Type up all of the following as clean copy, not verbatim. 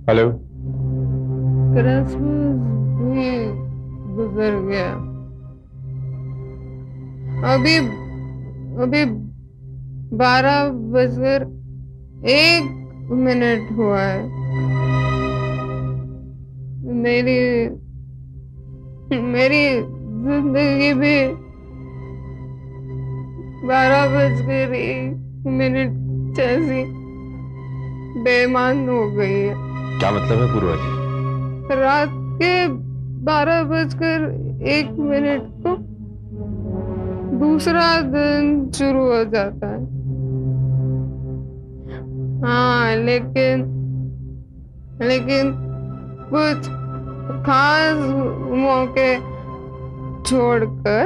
Hello. Christmas भी गुजर गया। अभी अभी 12 बजकर 1 मिनट हुआ है। मेरी मेरी जिंदगी भी 12 बजकर 1 मिनट जैसी बेईमान हो गई है। क्या मतलब है पूर्वा जी? रात के 12 बजकर 1 मिनट को दूसरा दिन शुरू हो जाता है। हाँ, लेकिन लेकिन कुछ खास मौके छोड़कर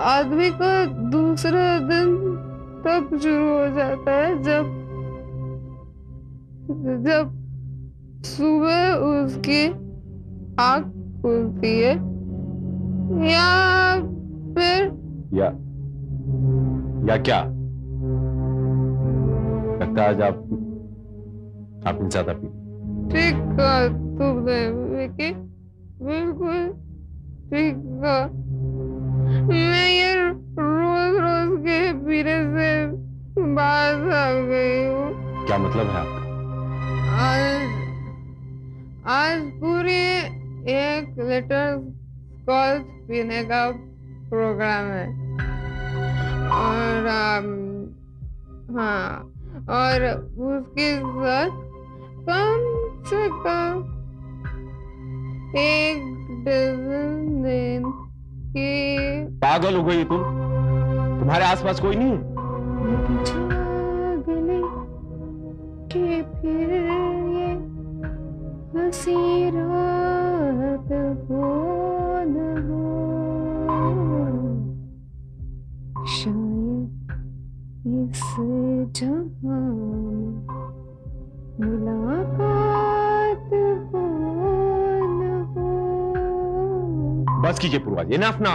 आदमी का दूसरा दिन तब शुरू हो जाता है जब जब सुबह उसकी आँख खुलती है, या फिर या क्या लगता है आज आपने ज्यादा पी ली? ठीक कहा तुमने विकी, बिल्कुल ठीक कहा। मैं ये रोज रोज के पीने से बाहर आ गई हूँ। क्या मतलब है आपका? आज आज पूरी 1 लीटर स्कॉच पीने का प्रोग्राम है। और हाँ, और उसके साथ कम से कम 1 डज़न दिन की। पागल हो गई तुम? तुम्हारे आसपास कोई नहीं है? गले के फिर ये हंसी रात हो न हो, शायद इस जहां में मुलाकात हो न हो। बस कीजिए पूर्वा जी, इनफ ना।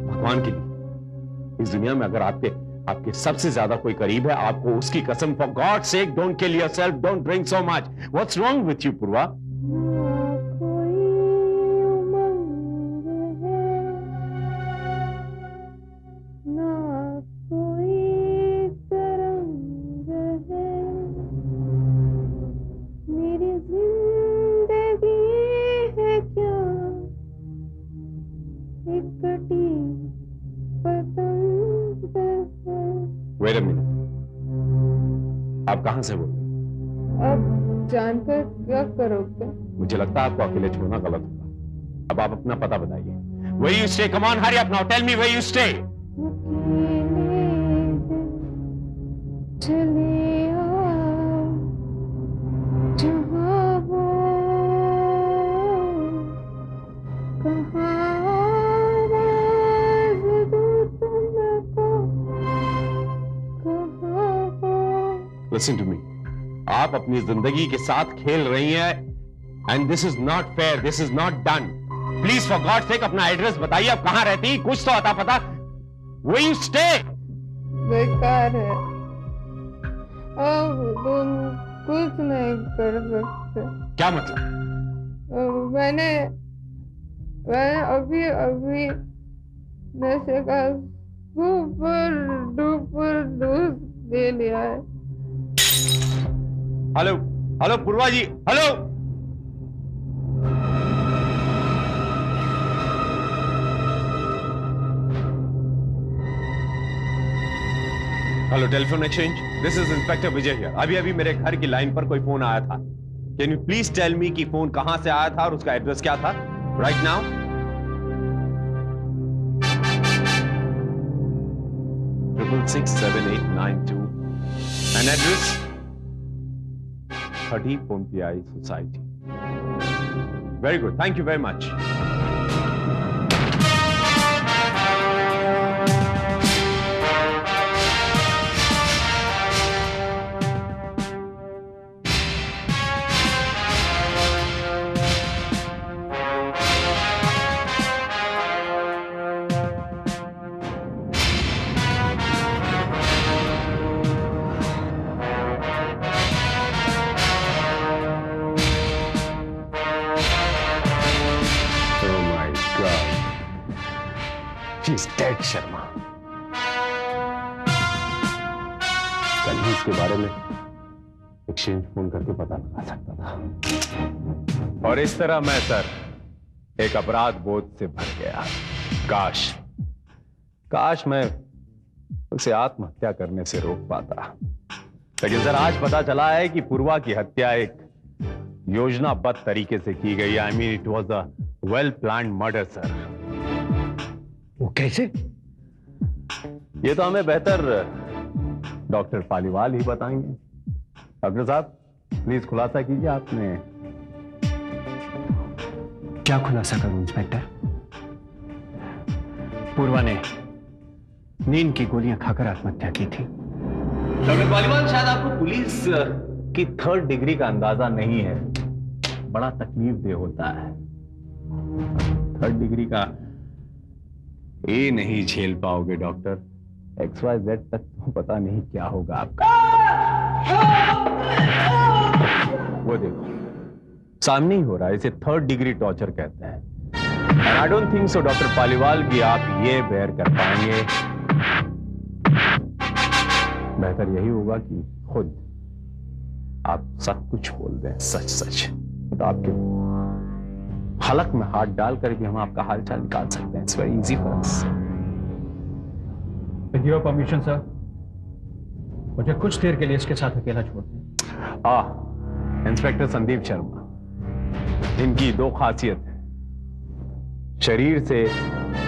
भगवान के लिए इस दुनिया में अगर आपके आपके सबसे ज्यादा कोई करीब है, आपको उसकी कसम, for God sake don't kill yourself, don't drink so much. What's wrong with you Purva? Wait a minute, आप कहां से बोल रहे हैं? अब जानकर क्या करोगे? मुझे लगता है आपको अकेले छोड़ना गलत होगा। अब आप अपना पता बताइए। Where you stay? Come on, hurry up now. Tell me where you stay. चले आओ जहाँ हो, कहाँ आवाज़ दूँ तुमको, कहाँ हो। Listen to me. आप अपनी जिंदगी के साथ खेल रही हैं, and this is not fair. This is not done. Please, for God's sake, अपना एड्रेस बताइए। आप कहाँ रहती? कुछ तो अता पता। Where you stay? बेकार है, अब तुम कुछ नहीं कर सकते। क्या मतलब? मैंने अभी अभी नशे का सुपर डुपर डोज ले लिया है। Hello hello Purva ji, hello. Hello telephone exchange, this is inspector Vijay here. अभी अभी मेरे घर की लाइन पर कोई फोन आया था। Can you please tell me कि फोन कहां से आया था और उसका एड्रेस क्या था right now? 6667892 an address 30 Pompiai Society. Very good, thank you very much. She is dead Sharma. कल ही इसके बारे में एक्सचेंज फोन करके पता लगा सकता था, और इस तरह मैं सर एक अपराध बोध से भर गया। काश मैं उसे आत्महत्या करने से रोक पाता। लेकिन सर आज पता चला है कि पूर्वा की हत्या एक योजनाबद्ध तरीके से की गई। I mean it was a well planned murder sir. वो कैसे? ये तो हमें बेहतर डॉक्टर पालीवाल ही बताएंगे। डॉक्टर साहब प्लीज खुलासा कीजिए, आपने क्या खुलासा करूं इंस्पेक्टर? पूर्वा ने नींद की गोलियां खाकर आत्महत्या की थी। डॉक्टर पालीवाल, शायद आपको पुलिस की 3rd डिग्री का अंदाजा नहीं है। बड़ा तकलीफ दे होता है। 3rd डिग्री का ए नहीं झेल पाओगे डॉक्टर। XYZ तक तो पता नहीं क्या होगा आपका। वो देखो सामने ही हो रहा है, इसे 3rd डिग्री टॉर्चर कहते हैं। I don't think so doctor Paliwal कि आप ये बेयर कर पाएंगे। बेहतर यही होगा कि खुद आप सब कुछ बोल दें, सच सच। तो आपके हलक में हाथ डालकर भी हम आपका हालचाल निकाल सकते हैं। It's very easy for us. With your permission sir, मुझे कुछ देर के लिए इसके साथ अकेला छोड़ दें। इंस्पेक्टर संदीप शर्मा, इनकी 2 खासियत है। शरीर से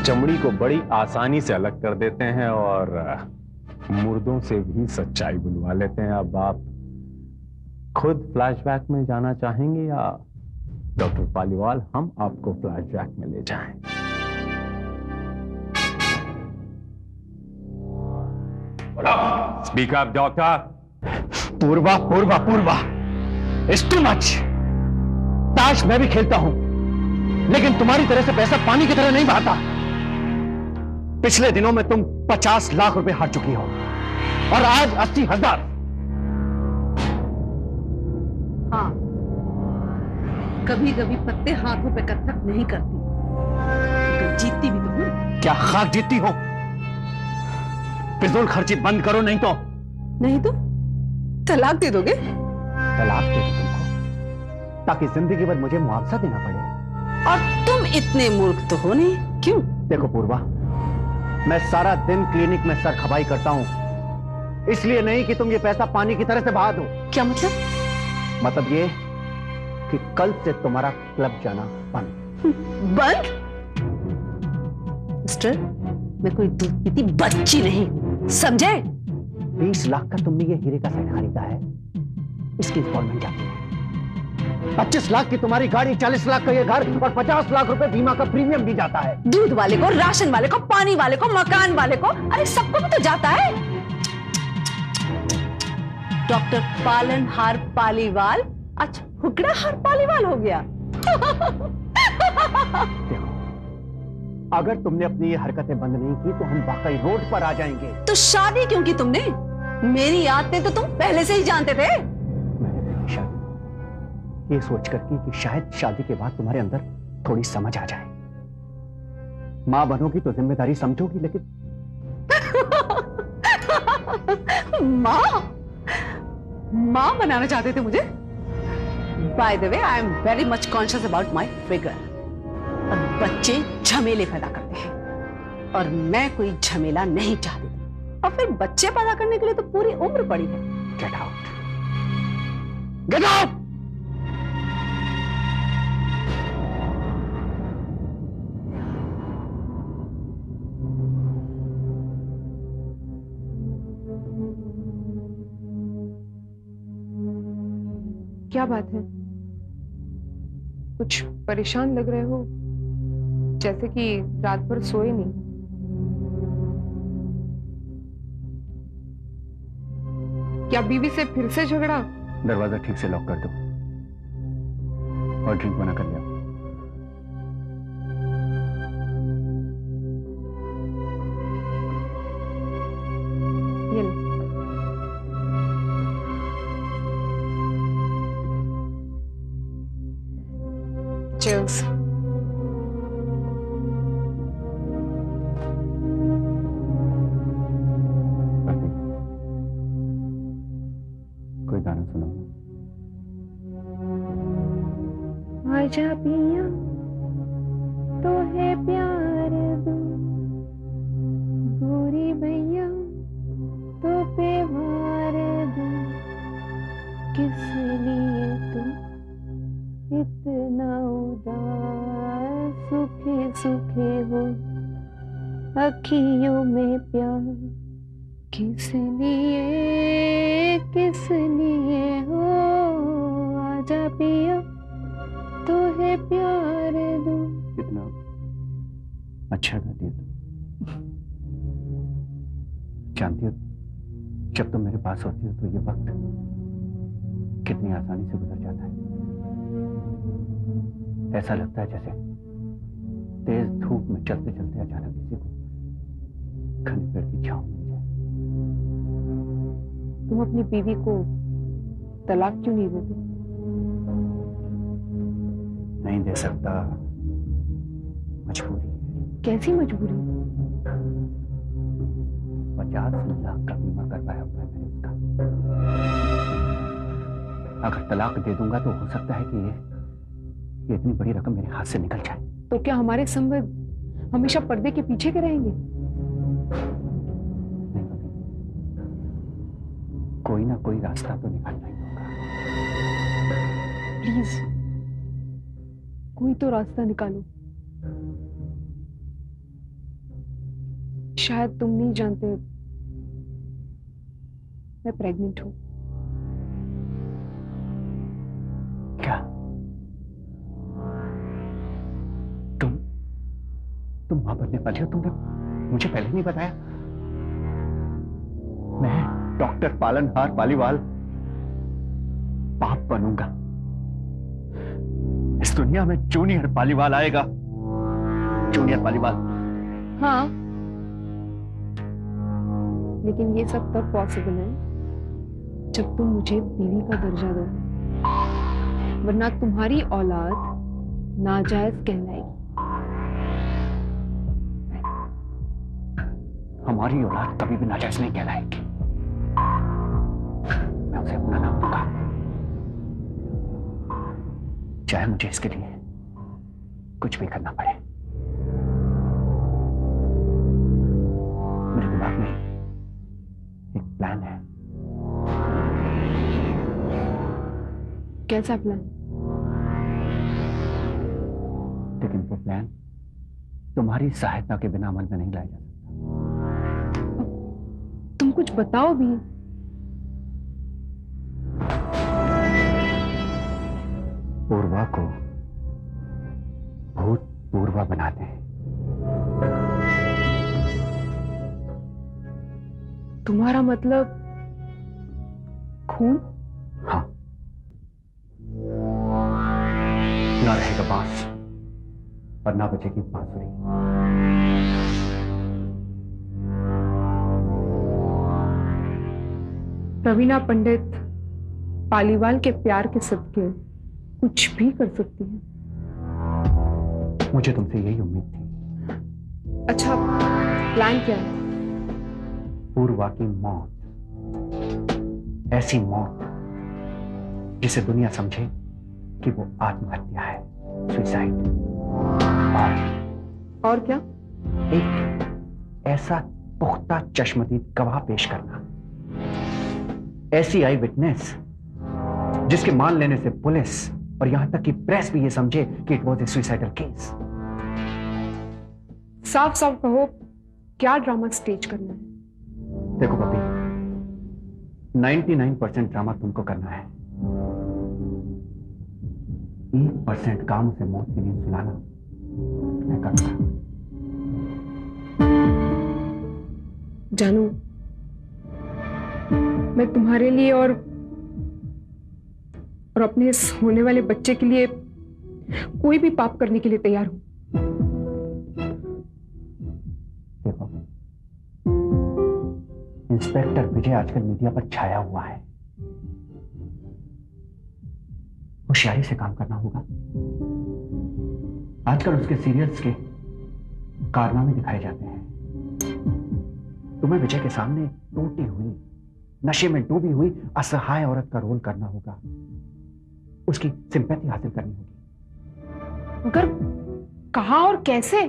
चमड़ी को बड़ी आसानी से अलग कर देते हैं और मुर्दों से भी सच्चाई बुलवा लेते हैं। अब आप खुद फ्लैशबैक में जाना चाहेंगे या डॉक्टर पालीवाल हम आपको फ्लैशबैक में ले जाएं? Speak up doctor. Purva Purva Purva, it's too much. ताश मैं भी खेलता हूं, लेकिन तुम्हारी तरह से पैसा पानी की तरह नहीं बहाता। पिछले दिनों में तुम 50 लाख रुपए हार चुकी हो और आज 80,000। हाँ, कभी कभी पत्ते हाथों पे कत्थक नहीं करती, तो जीतती भी तो हूँ। क्या खाक जीतती हो? फिजूल खर्ची बंद करो, नहीं तो तलाक दे दोगे? तलाक दे दो तुमको, ताकि जिंदगी भर मुझे मुआवजा देना पड़े। और तुम इतने मूर्ख तो हो नहीं, क्यों? देखो पूर्वा, मैं सारा दिन क्लिनिक में सर खपाई करता हूं, इसलिए नहीं कि तुम ये पैसा पानी की तरह से बहा दो। क्या मतलब? मतलब ये कि कल से तुम्हारा क्लब जाना बंद। मिस्टर, मैं कोई दूध पीती बच्ची नहीं, समझे? 20 लाख का तुमने ये हीरे का सेट खरीदा है, इसकी इंस्टॉलमेंट क्या है? 25 लाख की तुम्हारी गाड़ी, 40 लाख का ये घर और 50 लाख रुपए बीमा का प्रीमियम भी जाता है। दूध वाले को, राशन वाले को, पानी वाले को, मकान वाले को, अरे सबको भी तो जाता है। डॉक्टर पालनहार पालीवाल अच्छा हुकड़ा हार पालीवाल हो गया। देखो, अगर तुमने अपनी ये हरकतें बंद नहीं की तो हम वाकई रोड पर आ जाएंगे। तो शादी क्यों की तुमने? मेरी आदतें तो तुम पहले से ही जानते थे। मैंने देखी शादी ये सोचकर की कि शायद शादी के बाद तुम्हारे अंदर थोड़ी समझ आ जाए। मां बनोगी तो जिम्मेदारी समझोगी, लेकिन मां बनाना चाहते थे मुझे? By the way, I am very much conscious about my figure. और बच्चे झमेले पैदा करते हैं और मैं कोई झमेला नहीं चाहती। और फिर बच्चे पैदा करने के लिए तो पूरी उम्र पड़ी है। Get out, get out. क्या बात है? कुछ परेशान लग रहे हो, जैसे कि रात भर सोए नहीं। क्या बीवी से फिर से झगड़ा? दरवाजा ठीक से लॉक कर दो और ड्रिंक बना कर लिया। ये लो। Cheers. आजा पिया तो है प्यार दो, गोरी भैया तो पे वार दो, किस लिए तुम इतना उदास, सूखे सूखे हो अखियों में प्यार, किस लिए हो, आजा पिया तो है प्यार दो। कितना अच्छा गाती है तुम। जानती हो, जब तुम मेरे पास होती हो तो ये वक्त कितनी आसानी से गुजर जाता है। ऐसा लगता है जैसे तेज धूप में चलते चलते अचानक किसी को घने पेड़ की छांव मिल जाए। तुम अपनी बीवी को तलाक क्यों नहीं देते? नहीं दे सकता, मजबूरी है। कैसी मजबूरी? 50 लाख का बीमा करवाया हुआ है मैंने उसका। अगर तलाक दे दूंगा तो हो सकता है कि ये इतनी बड़ी रकम मेरे हाथ से निकल जाए। तो क्या हमारे संबंध हमेशा पर्दे के पीछे के रहेंगे? नहीं कभी, कोई ना कोई रास्ता तो निकालना ही होगा। प्लीज कोई तो रास्ता निकालो। शायद तुम नहीं जानते, मैं प्रेग्नेंट हूं। क्या? तुम मां बनने वाली हो? तुमने मुझे पहले नहीं बताया? मैं डॉक्टर पालनहार पालीवाल बाप बनूंगा। इस दुनिया में जूनियर पालीवाल आएगा। जूनियर पालीवाल। हाँ, लेकिन ये सब तब पॉसिबल है जब तुम मुझे बीवी का दर्जा दो, वरना तुम्हारी औलाद नाजायज कहलाएगी। हमारी औलाद कभी भी नाजायज नहीं कहलाएगी। मैं उसे अपना नाम दूंगा, चाहे मुझे इसके लिए कुछ भी करना पड़े। मेरे दिमाग में एक प्लान है। कैसा प्लान? लेकिन वो प्लान तुम्हारी सहायता के बिना अमल में नहीं लाया जा सकता। तुम कुछ बताओ भी। पूर्वा को भूत पूर्वा बनाते हैं। तुम्हारा मतलब खून? हाँ, ना रहेगा बांस और ना बचेगी बांसुरी। रवीना पंडित पालीवाल के प्यार के सदके कुछ भी कर सकती है। मुझे तुमसे यही उम्मीद थी। अच्छा, प्लान क्या है? पूर्वा की मौत, ऐसी मौत जिसे दुनिया समझे कि वो आत्महत्या है, सुसाइड। और क्या? एक ऐसा पुख्ता चश्मदीद गवाह पेश करना, ऐसी आई विटनेस जिसके मान लेने से पुलिस और यहां तक कि प्रेस भी ये समझे कि it was a suicidal case. साफ साफ कहो, क्या ड्रामा स्टेज करना है? देखो पपी, 99% ड्रामा तुमको करना है, 1% काम से मौत की नींद सुलाना मैं करूंगा। जानू, मैं तुम्हारे लिए और अपने इस होने वाले बच्चे के लिए कोई भी पाप करने के लिए तैयार हूं। देखो, इंस्पेक्टर विजय आजकल मीडिया पर छाया हुआ है। होशियारी से काम करना होगा। आजकल उसके सीरियल्स के कारनामे दिखाए जाते हैं। तुम्हें विजय के सामने टूटी हुई, नशे में डूबी हुई असहाय औरत का रोल करना होगा। उसकी सिंपैथी हासिल करनी होगी। मगर कहाँ और कैसे?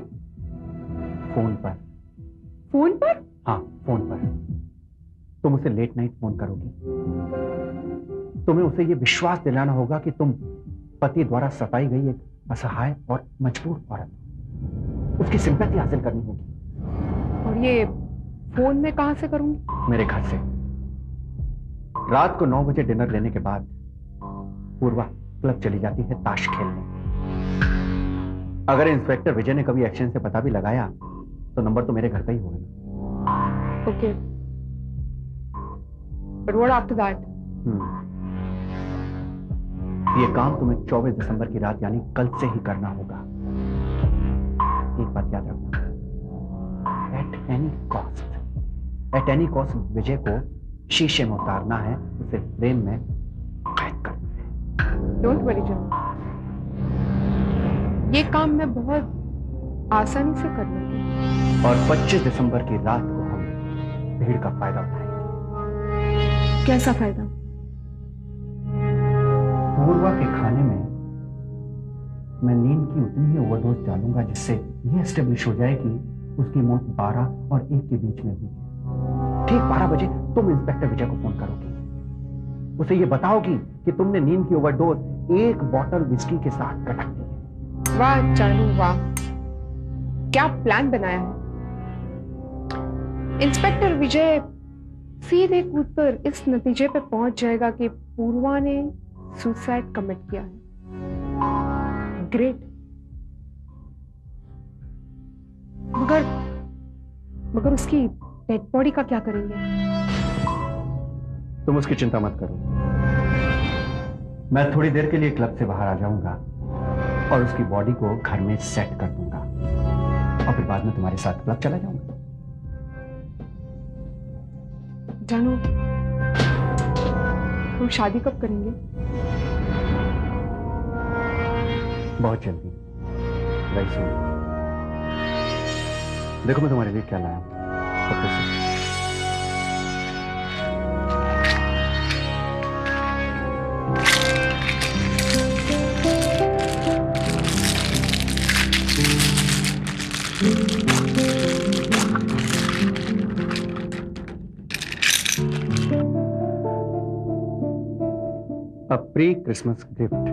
फोन पर। फोन पर? हाँ, फोन पर। तुम उसे लेट नाइट फोन करोगी। तुम्हें उसे यह विश्वास दिलाना होगा कि तुम पति द्वारा सताई गई एक असहाय और मजबूर औरत। उसकी सिंपैथी हासिल करनी होगी। और ये फोन में कहां से करूंगी? मेरे घर से। रात को 9 बजे डिनर लेने के बाद पूर्वा क्लब चली जाती है ताश खेलने। अगर इंस्पेक्टर विजय ने कभी एक्शन से पता भी लगाया तो नंबर तो मेरे घर का ही होगा ना। Okay, but what after that? ये काम तुम्हें 24 दिसंबर की रात यानी कल से ही करना होगा। एक बात याद रखना, एट एनी कॉस्ट विजय को शीशे में उतारना है, उसे फ्रेम में कैद करना है। डोंट वरी जॉन, ये काम मैं बहुत आसानी से कर लूंगी। और 25 दिसंबर की रात को हम भीड़ का फायदा उठाएंगे। कैसा फायदा? पूर्वा के खाने में मैं नींद की उतनी ही ओवरडोज डालूंगा जिससे यह एस्टेब्लिश हो जाए कि उसकी मौत 12 और 1 के बीच में हुई है। ठीक 12 बजे तुम इंस्पेक्टर विजय को फोन करोगी, उसे यह बताओगी कि तुमने नींद की ओवरडोज 1 बॉटल विस्की के साथ कटक दी है। वाह जानू वाह, क्या प्लान बनाया है। इंस्पेक्टर विजय सीधे कूदकर इस नतीजे पे पहुंच जाएगा कि पूर्वा ने सुसाइड कमिट किया है। ग्रेट। मगर उसकी डेड बॉडी का क्या करेंगे? तुम उसकी चिंता मत करो, मैं थोड़ी देर के लिए क्लब से बाहर आ जाऊंगा और उसकी बॉडी को घर में सेट कर दूंगा और फिर बाद में तुम्हारे साथ क्लब चला जाऊंगा। जानू, हम शादी कब करेंगे? बहुत जल्दी, वेरी सून। देखो मैं तुम्हारे लिए क्या लाया हूं। A pre-Christmas gift.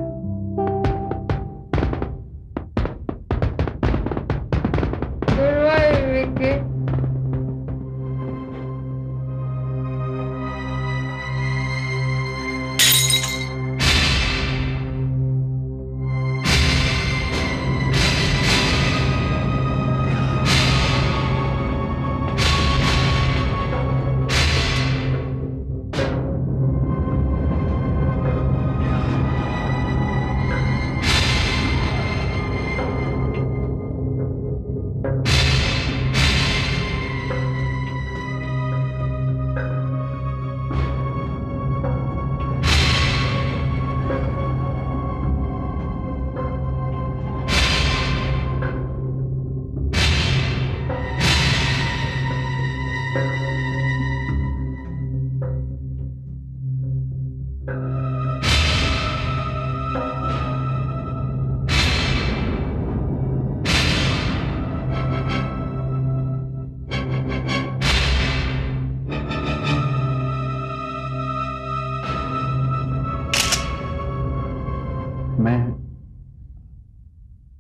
मैं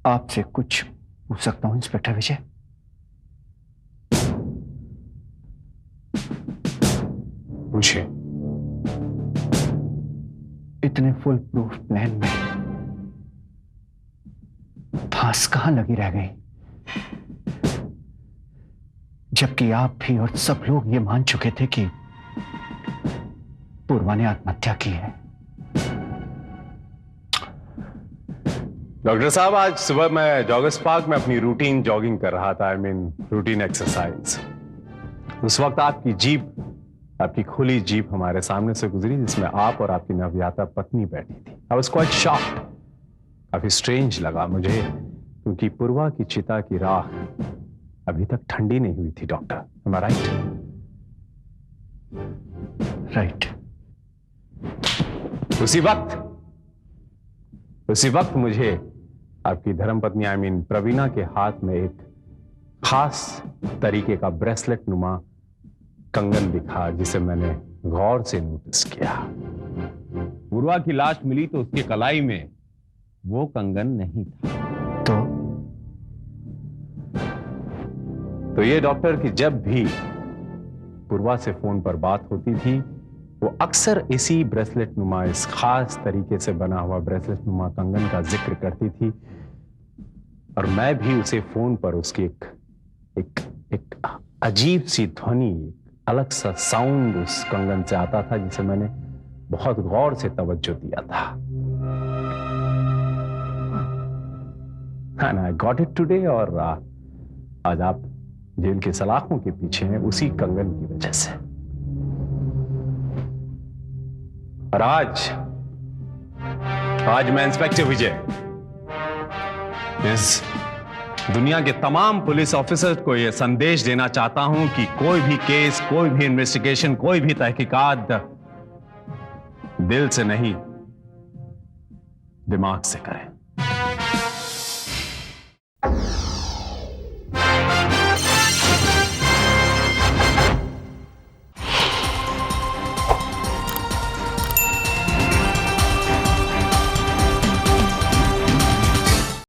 आपसे कुछ पूछ सकता हूं इंस्पेक्टर विजय? पूछिए। इतने फुल प्रूफ प्लान में फांस कहां लगी रह गई, जबकि आप भी और सब लोग ये मान चुके थे कि पूर्वा ने आत्महत्या की है। डॉक्टर साहब, आज सुबह मैं जॉगर्स पार्क में अपनी रूटीन जॉगिंग कर रहा था, रूटीन एक्सरसाइज। उस वक्त आपकी जीप, आपकी खुली जीप हमारे सामने से गुजरी जिसमें आप और आपकी नववियाता पत्नी बैठी थी। I was quite shocked. काफी स्ट्रेंज लगा मुझे, क्योंकि पूर्वा की चिता की राख अभी तक ठंडी नहीं हुई थी। डॉक्टर, एम आई राइट? राइट। उसी वक्त मुझे आपकी धर्मपत्नी आई मीन प्रवीणा के हाथ में एक खास तरीके का ब्रेसलेट नुमा कंगन दिखा, जिसे मैंने गौर से नोटिस किया। पूर्वा की लाश मिली तो उसके कलाई में वो कंगन नहीं था। तो ये डॉक्टर की जब भी पूर्वा से फोन पर बात होती थी, वो अक्सर इसी ब्रेसलेट नुमा, इस खास तरीके से बना हुआ ब्रेसलेट नुमा कंगन का जिक्र करती थी। और मैं भी उसे फोन पर उसकी एक अजीब सी ध्वनि, अलग सा साउंड उस कंगन से आता था, जिसे मैंने बहुत गौर से तवज्जो दिया था। And I got it today, और आज आप जेल के सलाखों के पीछे हैं उसी कंगन की वजह से। और आज मैं इंस्पेक्टर विजय इस दुनिया के तमाम पुलिस ऑफिसर्स को यह संदेश देना चाहता हूं कि कोई भी केस, कोई भी इन्वेस्टिगेशन, कोई भी तहकीकात दिल से नहीं, दिमाग से करें।